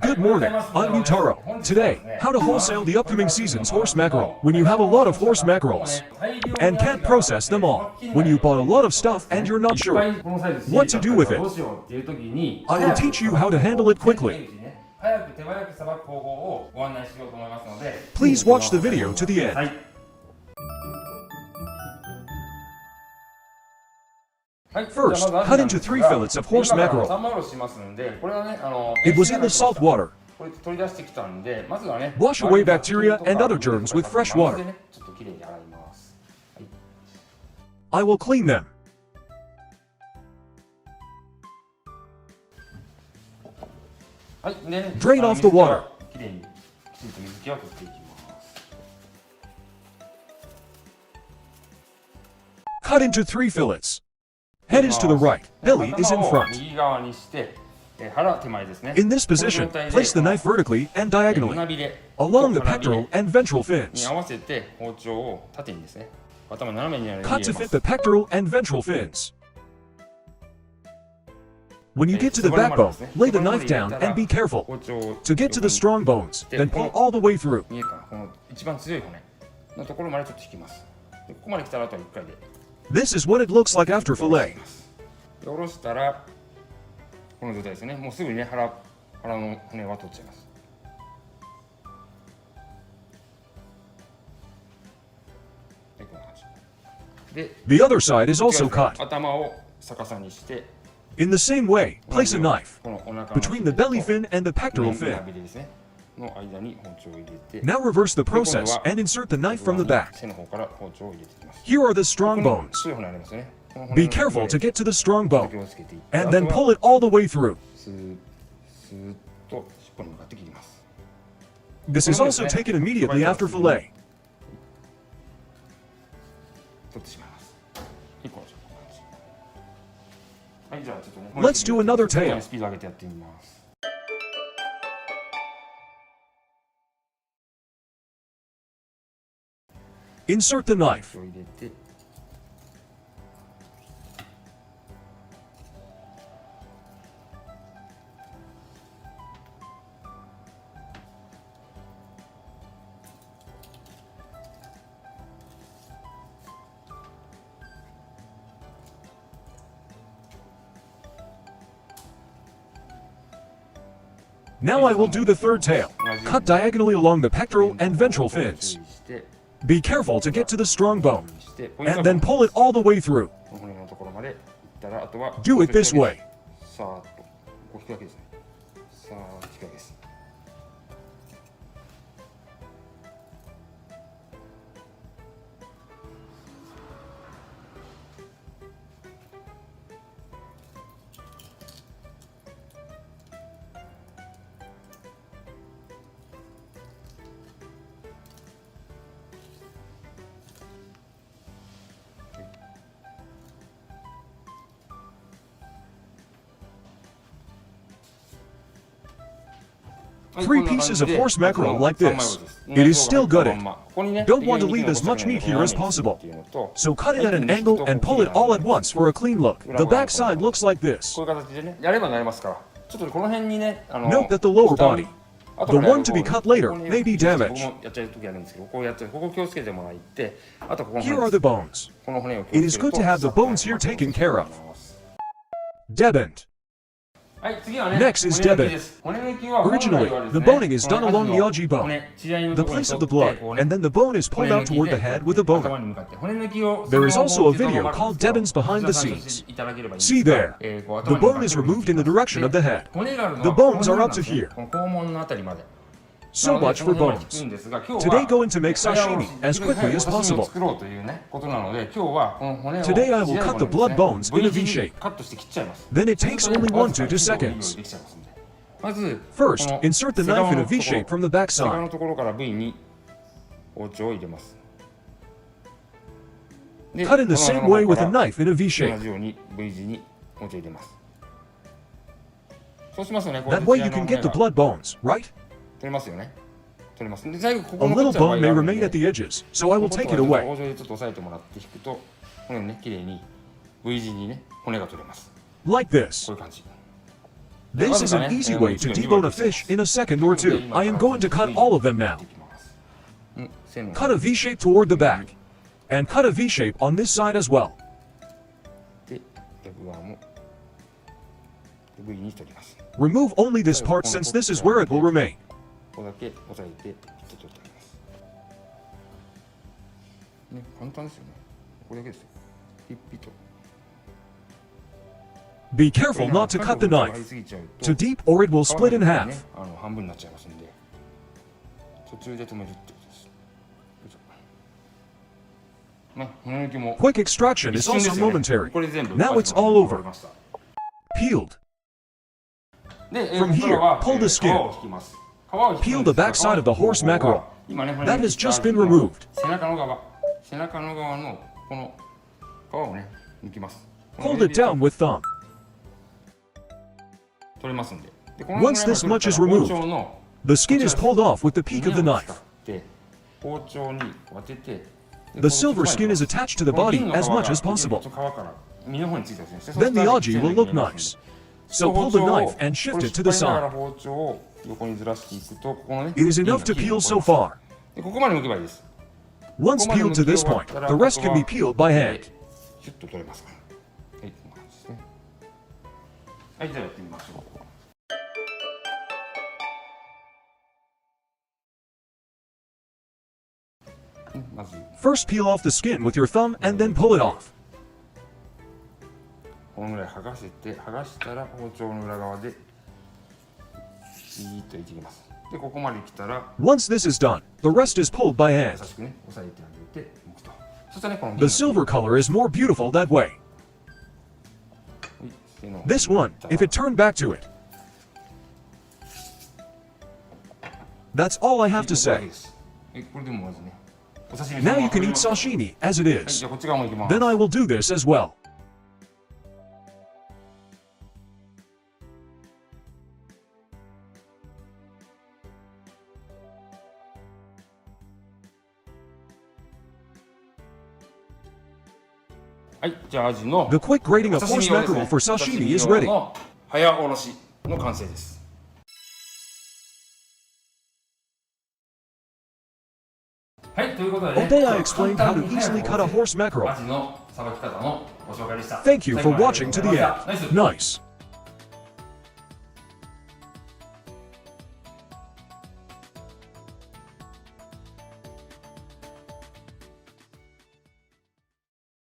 Good morning, I'm Mutaro. Today, how to wholesale the upcoming season's horse mackerel when you have a lot of horse mackerels and can't process them all. When you bought a lot of stuff and you're not sure what to do with it, I will teach you how to handle it quickly. Please watch the video to the end. First, cut into 3 fillets of horse mackerel. It was in the salt water. Wash away bacteria and other germs with fresh water. I will clean them. Drain off the water. Cut into 3 fillets. Head is to the right, belly is in front. In this position, place the knife vertically and diagonally along the pectoral and ventral fins. Cut to fit the pectoral and ventral fins. When you get to the backbone, lay the knife down and be careful to get to the strong bones, then pull all the way through. This is what it looks like after fillet. The other side is also cut. In the same way, place a knife between the belly fin and the pectoral fin. Now reverse the process and insert the knife from the back. Here are the strong bones. Be careful to get to the strong bone, and then pull it all the way through. This is also taken immediately after fillet. Let's do another tail. Insert the knife. Now I will do the third tail. Cut diagonally along the pectoral and ventral fins. Be careful to get to the strong bone, and then pull it all the way through. Do it this way. Three pieces of horse mackerel like this. It is still gutted. Don't want to leave as much meat here as possible. So cut it at an angle and pull it all at once for a clean look. The back side looks like this. Note that the lower body, the one to be cut later, may be damaged. Here are the bones. It is good to have the bones here taken care of. Deboned. Next is deboned. Originally, the boning is done along the aji bone, the place of the blood, and then the bone is pulled out toward the head with a boner. There is also a video called Debon's Behind the Scenes. See there. The bone is removed in the direction of the head. The bones are up to here. So much for bones. Today going to make sashimi as quickly as possible. Today I will cut the blood bones in a V shape. Then it takes only 1 to 2 seconds. First, insert the knife in a V shape from the back side. Cut in the same way with a knife in a V shape. That way you can get the blood bones, right? A little bone may remain at the edges, so I will take it away. Like this. This is an easy way to debone a fish in a second or two. I am going to cut all of them now. Cut a V shape toward the back. And cut a V shape on this side as well. Remove only this part since this is where it will remain. Be careful not to cut the knife too deep or it will split in half. Quick extraction is also momentary. Now it's all over. Peeled. From here, pull the skin. Peel the backside of the horse mackerel. That has just been removed. Hold it down with thumb. Once this much is removed, the skin is pulled off with the peak of the knife. The silver skin is attached to the body as much as possible. Then the aji will look nice. So pull the knife and shift it to the side. It is enough to peel so far. Once peeled to this point, the rest can be peeled by hand. First peel off the skin with your thumb and then pull it off. Once this is done, the rest is pulled by hand. The silver color is more beautiful that way. This one, if it turned back to it. That's all I have to say. Now you can eat sashimi as it is. Then I will do this as well. The quick grating of horse mackerel for sashimi is ready. Today I explained how to easily cut a horse mackerel. Thank you for watching to the end. Nice.